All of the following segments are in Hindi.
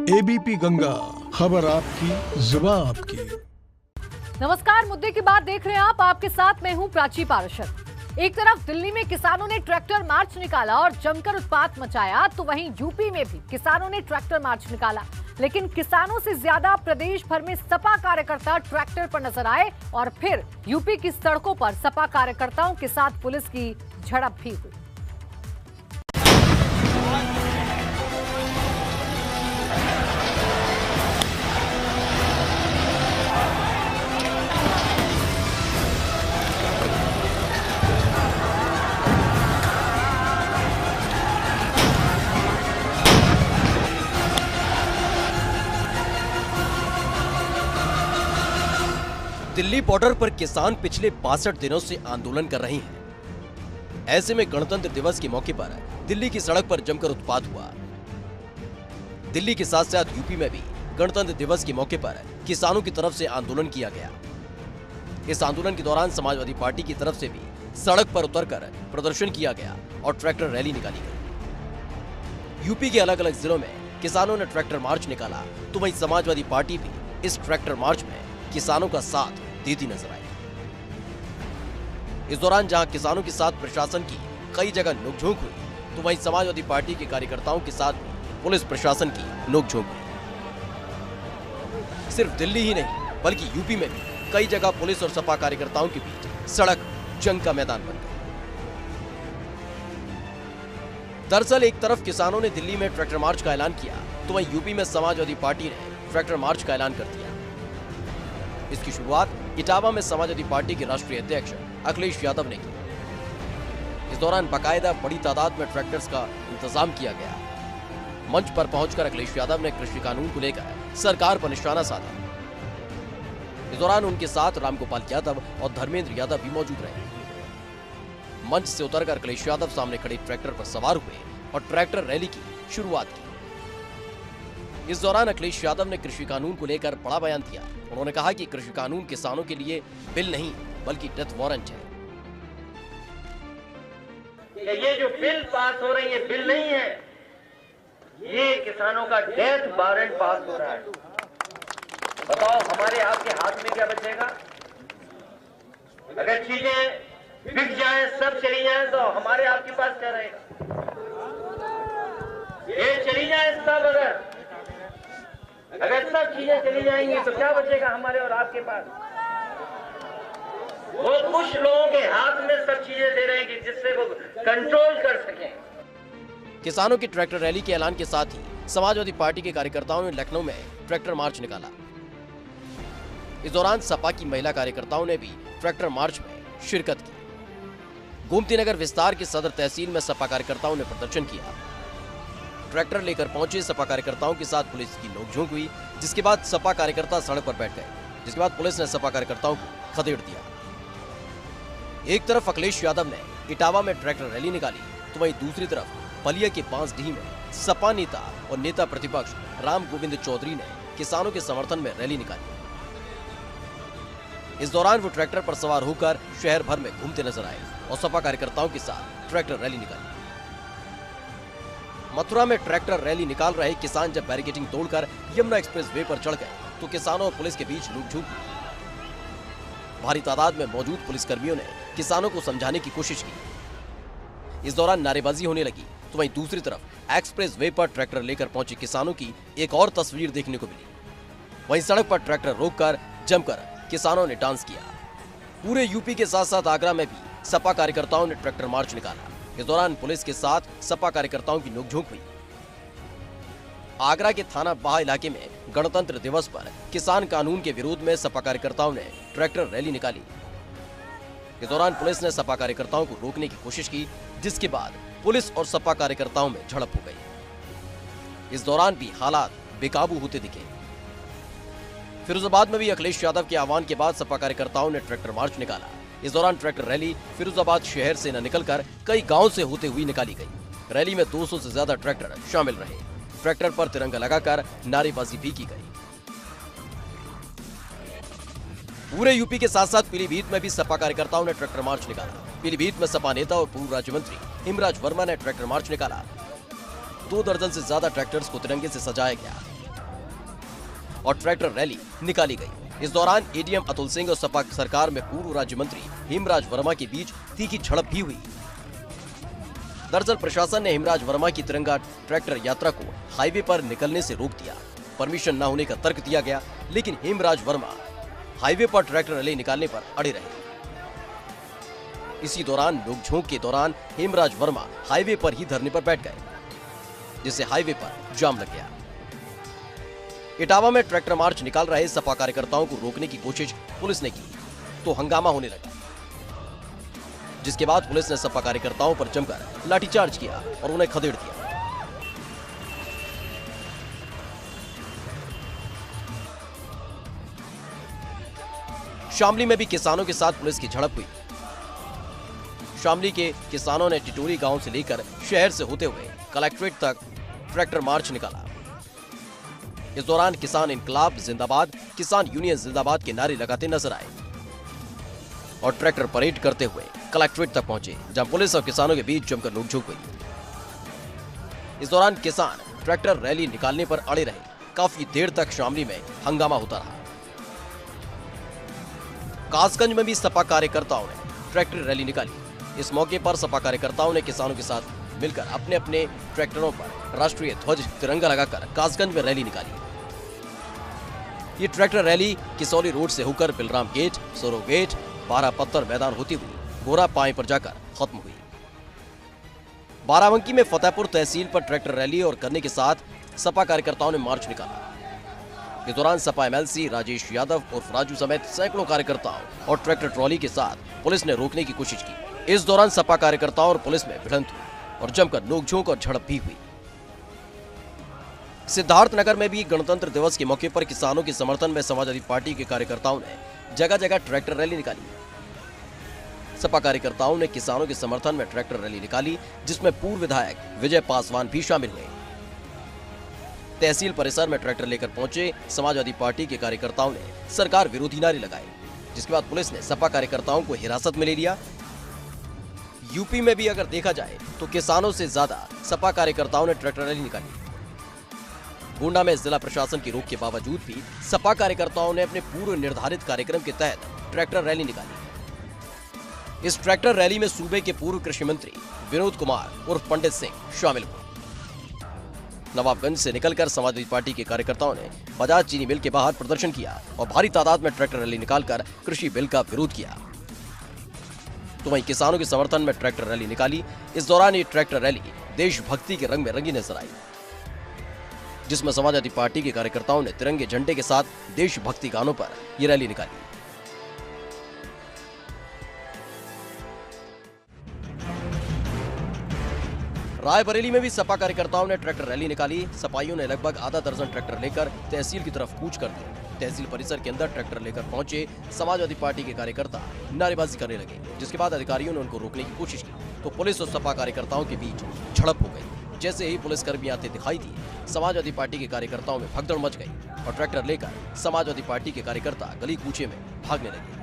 एबीपी गंगा, खबर आपकी, जुबान आपकी। नमस्कार, मुद्दे की बात देख रहे हैं आप। आपके साथ मैं हूं प्राची पारशर। एक तरफ दिल्ली में किसानों ने ट्रैक्टर मार्च निकाला और जमकर उत्पात मचाया, तो वहीं यूपी में भी किसानों ने ट्रैक्टर मार्च निकाला। लेकिन किसानों से ज्यादा प्रदेश भर में सपा कार्यकर्ता ट्रैक्टर पर नजर आए और फिर यूपी की सड़कों पर सपा कार्यकर्ताओं के साथ पुलिस की झड़प भी हुई। दिल्ली बॉर्डर पर किसान पिछले 62 दिनों से आंदोलन कर रहे हैं। ऐसे में गणतंत्र दिवस के मौके पर दिल्ली की सड़क पर जमकर उत्पात हुआ। दिल्ली के साथ साथ यूपी में भी गणतंत्र दिवस के मौके पर किसानों की तरफ से आंदोलन किया गया। इस आंदोलन के दौरान समाजवादी पार्टी की तरफ से भी सड़क पर उतरकर प्रदर्शन किया गया और ट्रैक्टर रैली निकाली गई। यूपी के अलग अलग जिलों में किसानों ने ट्रैक्टर मार्च निकाला, तो वहीं समाजवादी पार्टी भी इस ट्रैक्टर मार्च में किसानों का साथ देती नजर आई। इस दौरान जहां किसानों के साथ प्रशासन की कई जगह नोकझोंक हुई, तो वहीं समाजवादी पार्टी के कार्यकर्ताओं के साथ भी पुलिस प्रशासन की नोकझोंक हुई। सिर्फ दिल्ली ही नहीं, बल्कि यूपी में भी कई जगह पुलिस और सपा कार्यकर्ताओं के बीच सड़क जंग का मैदान बन गई। दरअसल एक तरफ किसानों ने दिल्ली में ट्रैक्टर मार्च का ऐलान किया, तो वहीं यूपी में समाजवादी पार्टी ने ट्रैक्टर मार्च का ऐलान कर दिया। इसकी शुरुआत इटावा में समाजवादी पार्टी के राष्ट्रीय अध्यक्ष अखिलेश यादव ने की। इस दौरान बाकायदा बड़ी तादाद में ट्रैक्टर्स का इंतजाम किया गया। मंच पर पहुंचकर अखिलेश यादव ने कृषि कानून को लेकर सरकार पर निशाना साधा। इस दौरान उनके साथ रामगोपाल यादव और धर्मेंद्र यादव भी मौजूद रहे। मंच से उतरकर अखिलेश यादव सामने खड़े ट्रैक्टर पर सवार हुए और ट्रैक्टर रैली की शुरुआत की। इस दौरान अखिलेश यादव ने कृषि कानून को लेकर बड़ा बयान दिया। उन्होंने कहा कि कृषि कानून किसानों के लिए बिल नहीं, बल्कि डेथ वारंट है। ये जो बिल पास हो रही है, बिल नहीं है, ये किसानों का डेथ वारंट पास हो रहा है। बताओ, हमारे आपके हाथ में क्या बचेगा? अगर चीजें बिक जाएं, सब चली जाएं, तो हमारे आपके पास क्या रहेगा? ये चली जाए सब, अगर सब चीजें चली जाएंगी तो क्या बचेगा हमारे और आपके पास? वो कुछ लोगों के हाथ में सब चीजें दे रहे हैं कि जिससे वो कंट्रोल कर सकें। किसानों की ट्रैक्टर रैली के ऐलान के साथ ही समाजवादी पार्टी के कार्यकर्ताओं ने लखनऊ में ट्रैक्टर मार्च निकाला। इस दौरान सपा की महिला कार्यकर्ताओं ने भी ट्रैक्टर मार्च में शिरकत की। गोमती नगर विस्तार की सदर तहसील में सपा कार्यकर्ताओं ने प्रदर्शन किया। ट्रैक्टर लेकर पहुंचे सपा कार्यकर्ताओं के साथ पुलिस की नोकझोंक हुई, जिसके बाद सपा कार्यकर्ता सड़क पर बैठ गए, जिसके बाद पुलिस ने सपा कार्यकर्ताओं को खदेड़ दिया। एक तरफ अखिलेश यादव ने इटावा में ट्रैक्टर रैली निकाली, तो वहीं दूसरी तरफ बलिया के बांसडीह में सपा नेता और नेता प्रतिपक्ष राम गोविंद चौधरी ने किसानों के समर्थन में रैली निकाली। इस दौरान वो ट्रैक्टर पर सवार होकर शहर भर में घूमते नजर आए और सपा कार्यकर्ताओं के साथ ट्रैक्टर रैली निकाली। मथुरा में ट्रैक्टर रैली निकाल रहे किसान जब बैरिकेडिंग तोड़कर यमुना एक्सप्रेस वे पर चढ़ गए, तो किसानों और पुलिस के बीच नोक-झोंक हुई। भारी तादाद में मौजूद पुलिसकर्मियों ने किसानों को समझाने की कोशिश की। इस दौरान नारेबाजी होने लगी, तो वहीं दूसरी तरफ एक्सप्रेस वे पर ट्रैक्टर लेकर पहुंचे किसानों की एक और तस्वीर देखने को मिली। वहीं सड़क पर ट्रैक्टर रोककर जमकर किसानों ने डांस किया। पूरे यूपी के साथ साथ आगरा में भी सपा कार्यकर्ताओं ने ट्रैक्टर मार्च निकाला। इस दौरान पुलिस के साथ सपा कार्यकर्ताओं की नोकझोंक हुई। आगरा के थाना बाह इलाके में गणतंत्र दिवस पर किसान कानून के विरोध में सपा कार्यकर्ताओं ने ट्रैक्टर रैली निकाली। इस दौरान पुलिस ने सपा कार्यकर्ताओं को रोकने की कोशिश की, जिसके बाद पुलिस और सपा कार्यकर्ताओं में झड़प हो गई। इस दौरान भी हालात बेकाबू होते दिखे। फिरोजाबाद में भी अखिलेश यादव के आह्वान के बाद सपा कार्यकर्ताओं ने ट्रैक्टर मार्च निकाला। इस दौरान ट्रैक्टर रैली फिरोजाबाद शहर से न निकलकर कई गांव से होते हुई निकाली गई। रैली में 200 से ज्यादा ट्रैक्टर शामिल रहे। ट्रैक्टर पर तिरंगा लगाकर नारेबाजी भी की गई। पूरे यूपी के साथ साथ पीलीभीत में भी सपा कार्यकर्ताओं ने ट्रैक्टर मार्च निकाला। पीलीभीत में सपा नेता और पूर्व राज्य मंत्री हिमराज वर्मा ने ट्रैक्टर मार्च निकाला। 2 दर्जन से ज्यादा ट्रैक्टर्स को तिरंगे से सजाया गया। और ट्रैक्टर रैली निकाली गई। इस दौरान एडीएम अतुल सिंह और सपा सरकार में पूर्व राज्य मंत्री हेमराज वर्मा के बीच तीखी झड़प भी हुई। दरअसल प्रशासन ने हेमराज वर्मा की तिरंगा ट्रैक्टर यात्रा को हाईवे पर निकलने से रोक दिया। परमिशन न होने का तर्क दिया गया, लेकिन हेमराज वर्मा हाईवे पर ट्रैक्टर रैली निकालने पर अड़े रहे। इसी दौरान नोकझोंक के दौरान हेमराज वर्मा हाईवे पर ही धरने पर बैठ गए, जिससे हाईवे पर जाम लग गया। इटावा में ट्रैक्टर मार्च निकाल रहे सपा कार्यकर्ताओं को रोकने की कोशिश पुलिस ने की तो हंगामा होने लगा, जिसके बाद पुलिस ने सपा कार्यकर्ताओं पर जमकर लाठीचार्ज किया और उन्हें खदेड़ दिया। शामली में भी किसानों के साथ पुलिस की झड़प हुई। शामली के किसानों ने टिटोरी गांव से लेकर शहर से होते हुए कलेक्ट्रेट तक ट्रैक्टर मार्च निकाला। इस दौरान किसान इनकलाब जिंदाबाद, किसान यूनियन जिंदाबाद के नारे लगाते नजर आए और ट्रैक्टर परेड करते हुए कलेक्ट्रेट तक पहुंचे, जहां पुलिस और किसानों के बीच जमकर नोकझोंक हुई। इस दौरान किसान ट्रैक्टर रैली निकालने पर अड़े रहे। काफी देर तक शामली में हंगामा होता रहा। कासगंज में भी सपा कार्यकर्ताओं ने ट्रैक्टर रैली निकाली। इस मौके पर सपा कार्यकर्ताओं ने किसानों के साथ मिलकर अपने अपने ट्रैक्टरों पर राष्ट्रीय ध्वज तिरंगा लगाकर कासगंज में रैली निकाली। ये ट्रैक्टर रैली किसौली रोड से होकर बिलराम गेट, सोरो गेट, 12 पत्थर मैदान होती हुई गोरा पाए पर जाकर खत्म हुई। बाराबंकी में फतेहपुर तहसील पर ट्रैक्टर रैली और करने के साथ सपा कार्यकर्ताओं ने मार्च निकाला। इस दौरान सपा एमएलसी राजेश यादव उर्फ राजू समेत सैकड़ों कार्यकर्ताओं और ट्रैक्टर ट्रॉली के साथ पुलिस ने रोकने की कोशिश की। इस दौरान सपा कार्यकर्ताओं और पुलिस में भिड़ंत हुई और जमकर नोकझोंक और झड़प भी हुई। सिद्धार्थनगर में भी गणतंत्र दिवस के मौके पर किसानों के समर्थन में समाजवादी पार्टी के कार्यकर्ताओं ने जगह जगह ट्रैक्टर रैली निकाली। सपा कार्यकर्ताओं ने किसानों के समर्थन में ट्रैक्टर रैली निकाली, जिसमें पूर्व विधायक विजय पासवान भी शामिल हुए। तहसील परिसर में ट्रैक्टर लेकर पहुंचे समाजवादी पार्टी के कार्यकर्ताओं ने सरकार विरोधी नारे लगाए, जिसके बाद पुलिस ने सपा कार्यकर्ताओं को हिरासत में ले लिया। यूपी में भी अगर देखा जाए तो किसानों से ज्यादा सपा कार्यकर्ताओं ने ट्रैक्टर रैली निकाली। गोंडा में जिला प्रशासन की रोक के बावजूद भी सपा कार्यकर्ताओं ने अपने पूर्व निर्धारित कार्यक्रम के तहत ट्रैक्टर रैली निकाली। इस ट्रैक्टर रैली में सूबे के पूर्व कृषि मंत्री विनोद कुमार उर्फ पंडित सिंह शामिल हुए। नवाबगंज से निकलकर समाजवादी पार्टी के कार्यकर्ताओं ने बजाज चीनी मिल के बाहर प्रदर्शन किया और भारी तादाद में ट्रैक्टर रैली निकालकर कृषि बिल का विरोध किया। तो वहीं किसानों के समर्थन में ट्रैक्टर रैली निकाली। इस दौरान ये ट्रैक्टर रैली देशभक्ति के रंग में रंगी नजर आई, जिसमें समाजवादी पार्टी के कार्यकर्ताओं ने तिरंगे झंडे के साथ देशभक्ति गानों पर ये रैली निकाली। रायबरेली में भी सपा कार्यकर्ताओं ने ट्रैक्टर रैली निकाली। सपाइयों ने लगभग आधा दर्जन ट्रैक्टर लेकर तहसील की तरफ कूच कर दिया। तहसील परिसर के अंदर ट्रैक्टर लेकर पहुंचे समाजवादी पार्टी के कार्यकर्ता नारेबाजी करने लगे, जिसके बाद अधिकारियों ने उनको रोकने की कोशिश की तो पुलिस और सपा कार्यकर्ताओं के बीच झड़प हो गई। जैसे ही पुलिसकर्मी आते दिखाई दिए, समाजवादी पार्टी के कार्यकर्ताओं में भगदड़ मच गई और ट्रैक्टर लेकर समाजवादी पार्टी के कार्यकर्ता गली कूचे में भागने लगे।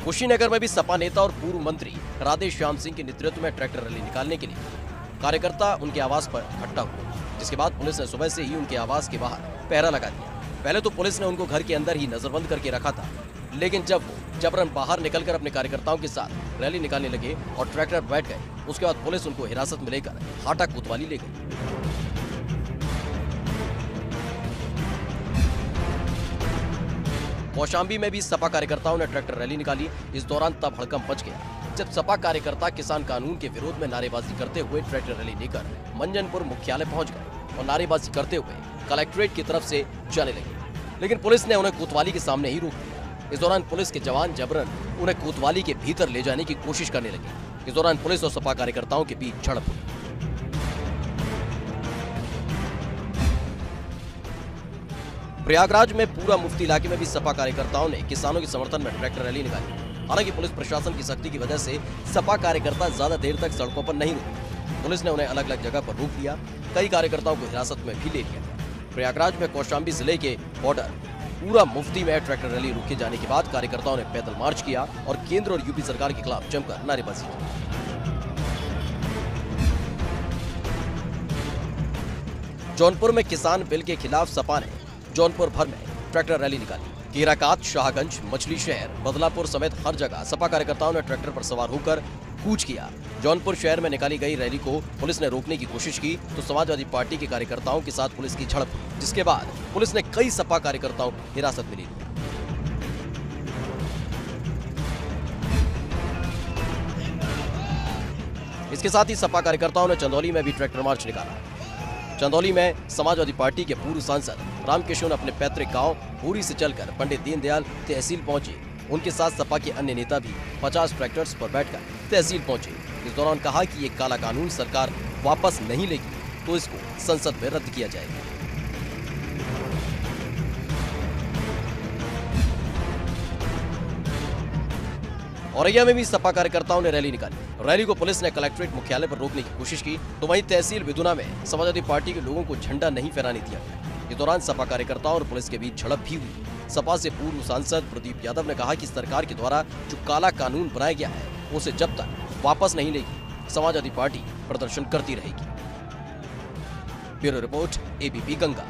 कुशीनगर में भी सपा नेता और पूर्व मंत्री राधे श्याम सिंह के नेतृत्व में ट्रैक्टर रैली निकालने के लिए कार्यकर्ता उनके आवास पर इकट्ठा हुए, जिसके बाद पुलिस ने सुबह से ही उनके आवास के बाहर पहरा लगा दिया। पहले तो पुलिस ने उनको घर के अंदर ही नजरबंद करके रखा था, लेकिन जब वो जबरन बाहर निकलकर अपने कार्यकर्ताओं के साथ रैली निकालने लगे और ट्रैक्टर बैठ गए, उसके बाद पुलिस उनको हिरासत में लेकर हाटा कोतवाली ले गई। कौशाम्बी में भी सपा कार्यकर्ताओं ने ट्रैक्टर रैली निकाली। इस दौरान तब हड़कंप मच गया जब सपा कार्यकर्ता किसान कानून के विरोध में नारेबाजी करते हुए ट्रैक्टर रैली लेकर मंजनपुर मुख्यालय पहुंच गए और नारेबाजी करते हुए कलेक्ट्रेट की तरफ से जाने लगे, लेकिन पुलिस ने उन्हें कोतवाली के सामने ही रोक दिया। इस दौरान पुलिस के जवान जबरन उन्हें कोतवाली के भीतर ले जाने की कोशिश करने लगे। इस दौरान पुलिस और सपा कार्यकर्ताओं के बीच झड़प हुई। प्रयागराज में पूरा मुफ्ती इलाके में भी सपा कार्यकर्ताओं ने किसानों के समर्थन में ट्रैक्टर रैली निकाली। हालांकि पुलिस प्रशासन की सख्ती की वजह से सपा कार्यकर्ता ज्यादा देर तक सड़कों पर नहीं रुके। पुलिस ने उन्हें अलग अलग जगह पर रोक लिया। कई कार्यकर्ताओं को हिरासत में भी ले लिया गया। प्रयागराज में कौशाम्बी जिले के बॉर्डर पूरा मुफ्ती में ट्रैक्टर रैली रोके जाने के बाद कार्यकर्ताओं ने पैदल मार्च किया और केंद्र और यूपी सरकार के खिलाफ जमकर नारेबाजी की। जौनपुर में किसान बिल के खिलाफ सपा ने जौनपुर भर में ट्रैक्टर रैली निकाली। कीराकात, शाहगंज, मछली शहर, बदलापुर समेत हर जगह सपा कार्यकर्ताओं ने ट्रैक्टर पर सवार होकर कूच किया। जौनपुर शहर में निकाली गई रैली को पुलिस ने रोकने की कोशिश की तो समाजवादी पार्टी के कार्यकर्ताओं के साथ पुलिस की झड़प हुई, जिसके बाद पुलिस ने कई सपा कार्यकर्ताओं को हिरासत में ले लिया। इसके साथ ही सपा कार्यकर्ताओं ने चंदौली में भी ट्रैक्टर मार्च निकाला। चंदौली में समाजवादी पार्टी के पूर्व सांसद रामकिशोर अपने पैतृक गांव भूरी से चलकर पंडित दीनदयाल तहसील पहुंचे। उनके साथ सपा के अन्य नेता भी 50 ट्रैक्टर्स पर बैठकर तहसील पहुंचे। इस दौरान कहा कि ये काला कानून सरकार वापस नहीं लेगी तो इसको संसद में रद्द किया जाएगा। औरैया में भी सपा कार्यकर्ताओं ने रैली निकाली। रैली को पुलिस ने कलेक्ट्रेट मुख्यालय पर रोकने की कोशिश की तो वहीं तहसील विदुना में समाजवादी पार्टी के लोगों को झंडा नहीं फहराने दिया गया। इस दौरान सपा कार्यकर्ताओं और पुलिस के बीच झड़प भी हुई। सपा से पूर्व सांसद प्रदीप यादव ने कहा कि सरकार के द्वारा जो काला कानून बनाया गया है उसे जब तक वापस नहीं लेगी समाजवादी पार्टी प्रदर्शन करती रहेगी। Bureau report, ABP Ganga.